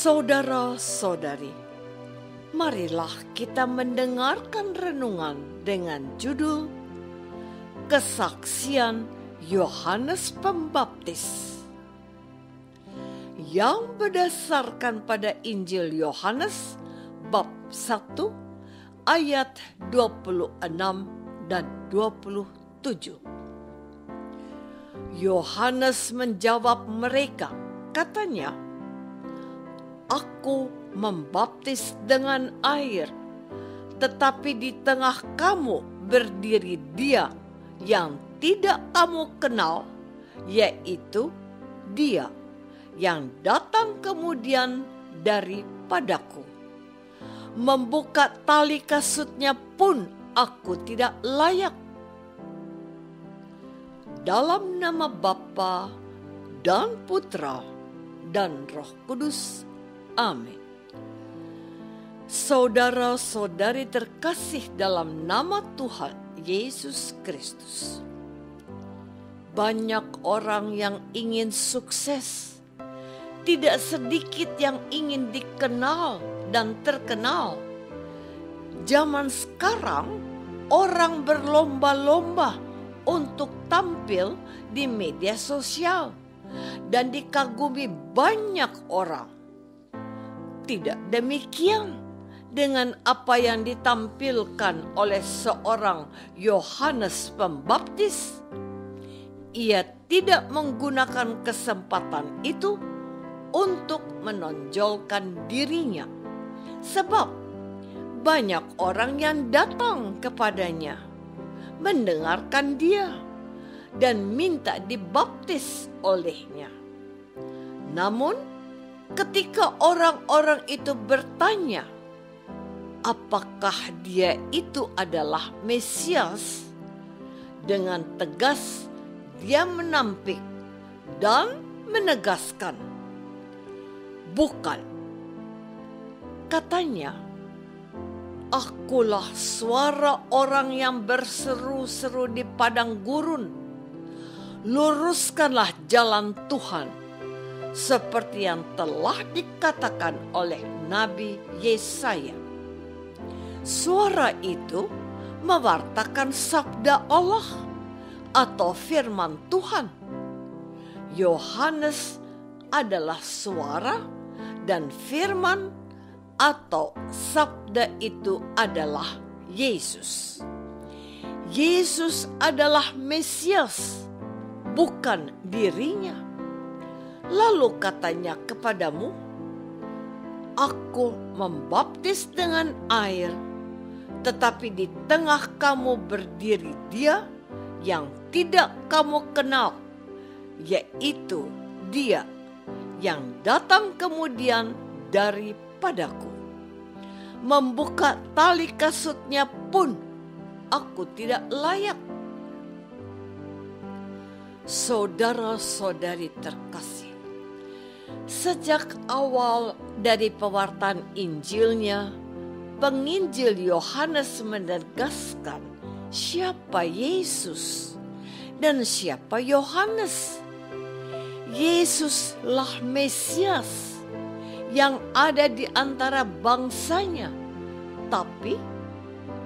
Saudara-saudari, marilah kita mendengarkan renungan dengan judul Kesaksian Yohanes Pembaptis yang berdasarkan pada Injil Yohanes bab 1 ayat 26 dan 27. Yohanes menjawab mereka, katanya, "Aku membaptis dengan air, tetapi di tengah kamu berdiri Dia yang tidak kamu kenal, yaitu Dia yang datang kemudian daripadaku. Membuka tali kasutnya pun aku tidak layak. Dalam nama Bapa dan Putra dan Roh Kudus. Amin." Saudara-saudari terkasih dalam nama Tuhan Yesus Kristus. Banyak orang yang ingin sukses. Tidak sedikit yang ingin dikenal dan terkenal. Zaman sekarang orang berlomba-lomba untuk tampil di media sosial dan dikagumi banyak orang. Tidak demikian dengan apa yang ditampilkan oleh seorang Yohanes Pembaptis. Ia tidak menggunakan kesempatan itu untuk menonjolkan dirinya, sebab banyak orang yang datang kepadanya, mendengarkan dia, dan minta dibaptis olehnya. Namun, ketika orang-orang itu bertanya, apakah dia itu adalah Mesias, dengan tegas dia menampik dan menegaskan, "Bukan," katanya. "Akulah suara orang yang berseru-seru di padang gurun. Luruskanlah jalan Tuhan, seperti yang telah dikatakan oleh Nabi Yesaya." Suara itu mewartakan sabda Allah atau firman Tuhan. Yohanes adalah suara dan firman atau sabda itu adalah Yesus. Yesus adalah Mesias, bukan dirinya. Lalu katanya kepadamu, "Aku membaptis dengan air, tetapi di tengah kamu berdiri Dia yang tidak kamu kenal, yaitu Dia yang datang kemudian daripadaku. Membuka tali kasutnya pun aku tidak layak." Saudara-saudari terkasih, sejak awal dari pewartaan Injilnya, penginjil Yohanes menegaskan siapa Yesus dan siapa Yohanes. Yesuslah Mesias yang ada di antara bangsanya, tapi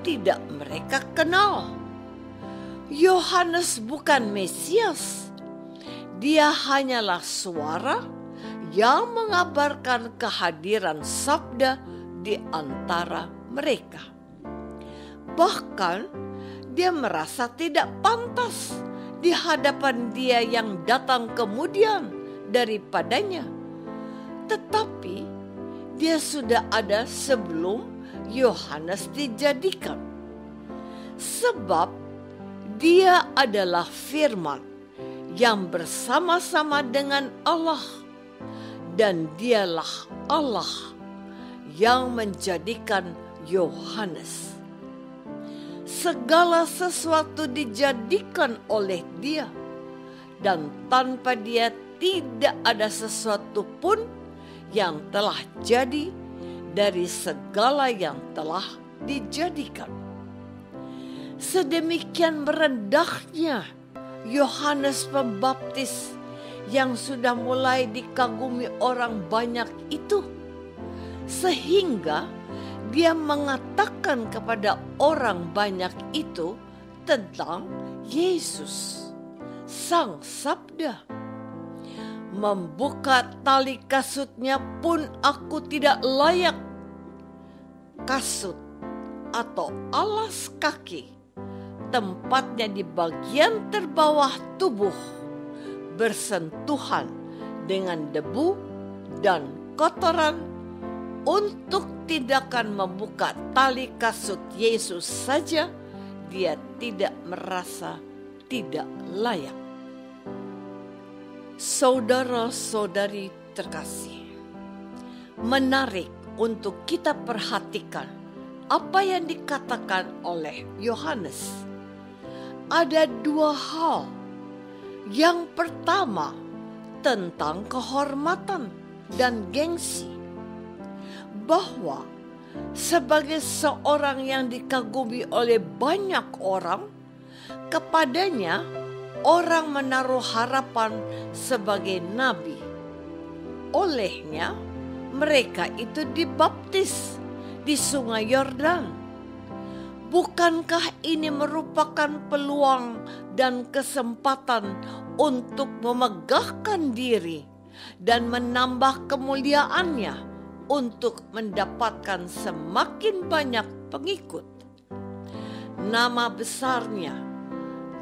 tidak mereka kenal. Yohanes bukan Mesias. Dia hanyalah suara yang mengabarkan kehadiran sabda di antara mereka. Bahkan dia merasa tidak pantas di hadapan Dia yang datang kemudian daripadanya. Tetapi dia sudah ada sebelum Yohanes dijadikan. Sebab Dia adalah firman yang bersama-sama dengan Allah, dan Dialah Allah yang menjadikan Yohanes. Segala sesuatu dijadikan oleh Dia, dan tanpa Dia tidak ada sesuatu pun yang telah jadi dari segala yang telah dijadikan. Sedemikian merendahnya Yohanes Pembaptis yang sudah mulai dikagumi orang banyak itu sehingga dia mengatakan kepada orang banyak itu tentang Yesus, Sang Sabda. Membuka tali kasutnya pun aku tidak layak. Kasut atau alas kaki, tempatnya di bagian terbawah tubuh, bersentuhan dengan debu dan kotoran. Untuk tindakan membuka tali kasut Yesus saja, dia tidak merasa tidak layak. Saudara-saudari terkasih, menarik untuk kita perhatikan apa yang dikatakan oleh Yohanes. Ada dua hal. Yang pertama, tentang kehormatan dan gengsi. Bahwa sebagai seorang yang dikagumi oleh banyak orang, kepadanya orang menaruh harapan sebagai nabi. Olehnya mereka itu dibaptis di Sungai Yordan. Bukankah ini merupakan peluang dan kesempatan untuk memegahkan diri dan menambah kemuliaannya untuk mendapatkan semakin banyak pengikut? Nama besarnya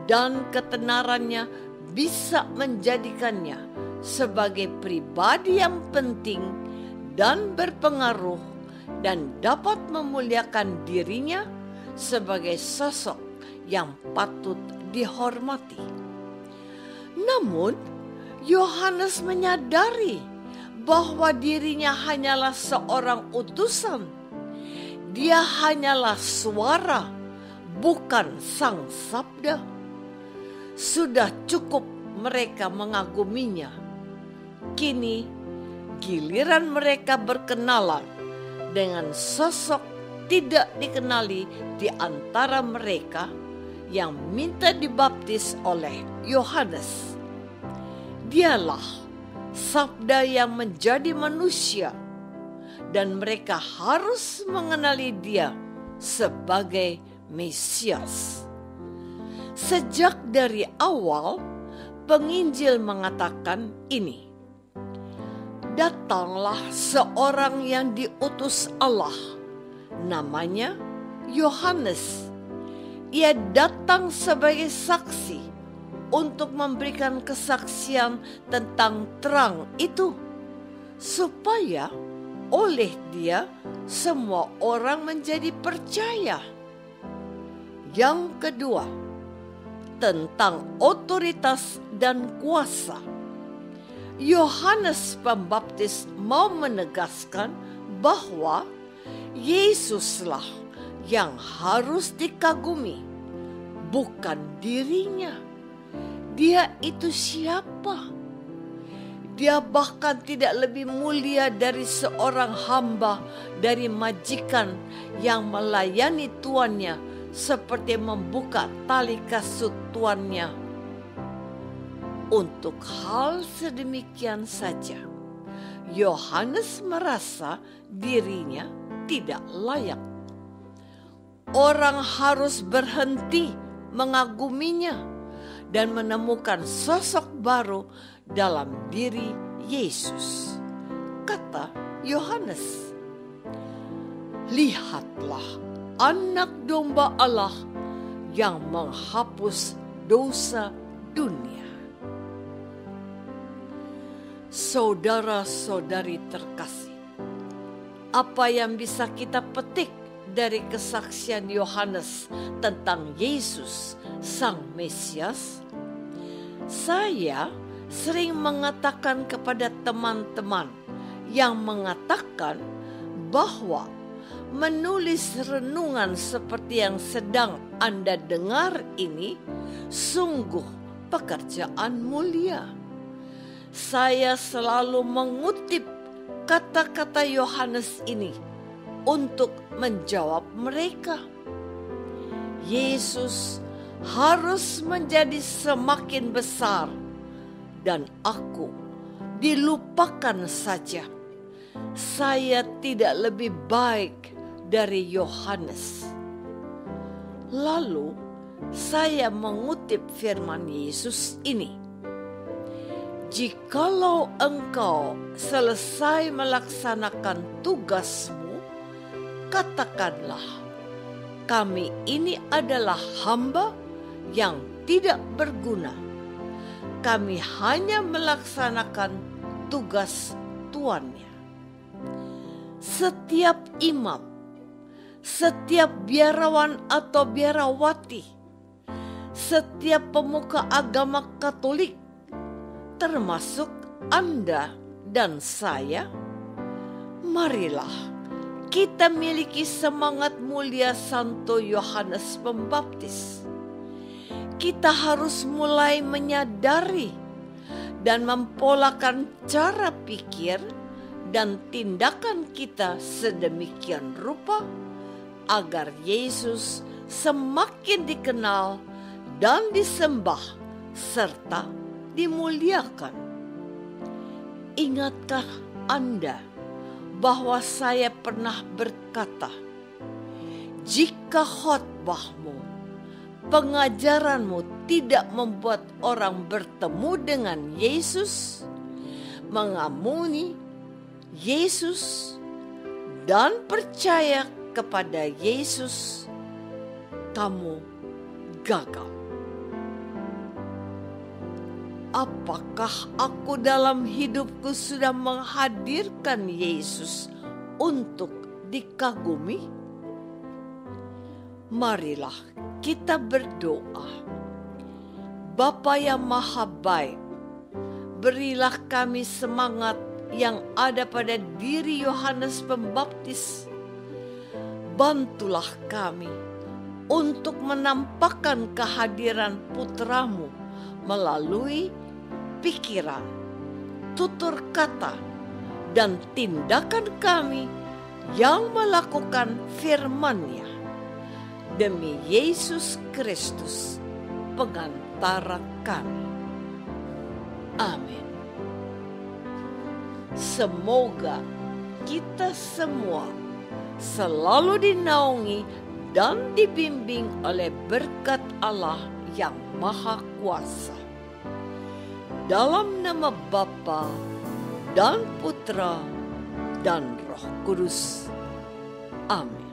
dan ketenarannya bisa menjadikannya sebagai pribadi yang penting dan berpengaruh, dan dapat memuliakan dirinya sebagai sosok yang patut dihormati. Namun Yohanes menyadari bahwa dirinya hanyalah seorang utusan. Dia hanyalah suara, bukan Sang Sabda. Sudah cukup mereka mengaguminya. Kini giliran mereka berkenalan dengan sosok tidak dikenali di antara mereka yang minta dibaptis oleh Yohanes. Dialah Sabda yang menjadi manusia, dan mereka harus mengenali dia sebagai Mesias. Sejak dari awal, penginjil mengatakan ini. Datanglah seorang yang diutus Allah, namanya Yohanes. Ia datang sebagai saksi untuk memberikan kesaksian tentang terang itu, supaya oleh dia semua orang menjadi percaya. Yang kedua, tentang otoritas dan kuasa. Yohanes Pembaptis mau menegaskan bahwa Yesuslah yang harus dikagumi, bukan dirinya. Dia itu siapa? Dia bahkan tidak lebih mulia dari seorang hamba dari majikan yang melayani tuannya seperti membuka tali kasut tuannya. Untuk hal sedemikian saja, Yohanes merasa dirinya tidak layak. Orang harus berhenti mengaguminya dan menemukan sosok baru dalam diri Yesus. Kata Yohanes, "Lihatlah Anak Domba Allah yang menghapus dosa dunia." Saudara-saudari terkasih, apa yang bisa kita petik dari kesaksian Yohanes tentang Yesus, Sang Mesias? Saya sering mengatakan kepada teman-teman yang mengatakan bahwa menulis renungan seperti yang sedang Anda dengar ini sungguh pekerjaan mulia. Saya selalu mengutip kata-kata Yohanes ini untuk menjawab mereka. Yesus harus menjadi semakin besar dan aku dilupakan saja, saya tidak lebih baik dari Yohanes. Lalu saya mengutip firman Yesus ini. Jikalau engkau selesai melaksanakan tugasmu, katakanlah, kami ini adalah hamba yang tidak berguna. Kami hanya melaksanakan tugas tuannya. Setiap imam, setiap biarawan atau biarawati, setiap pemuka agama Katolik, termasuk Anda dan saya, marilah kita miliki semangat mulia Santo Yohanes Pembaptis. Kita harus mulai menyadari dan mempolakan cara pikir dan tindakan kita sedemikian rupa agar Yesus semakin dikenal dan disembah serta dimuliakan. Ingatkah Anda bahwa saya pernah berkata, jika khotbahmu, pengajaranmu tidak membuat orang bertemu dengan Yesus, mengamuni Yesus, dan percaya kepada Yesus, kamu gagal. Apakah aku dalam hidupku sudah menghadirkan Yesus untuk dikagumi? Marilah kita berdoa. Bapa yang Maha Baik, berilah kami semangat yang ada pada diri Yohanes Pembaptis. Bantulah kami untuk menampakkan kehadiran putramu melalui pikiran, tutur kata, dan tindakan kami yang melakukan firman-Nya. Demi Yesus Kristus, pengantara kami. Amin. Semoga kita semua selalu dinaungi dan dibimbing oleh berkat Allah yang Maha Kuasa. Dalam nama Bapa dan Putra dan Roh Kudus. Amin.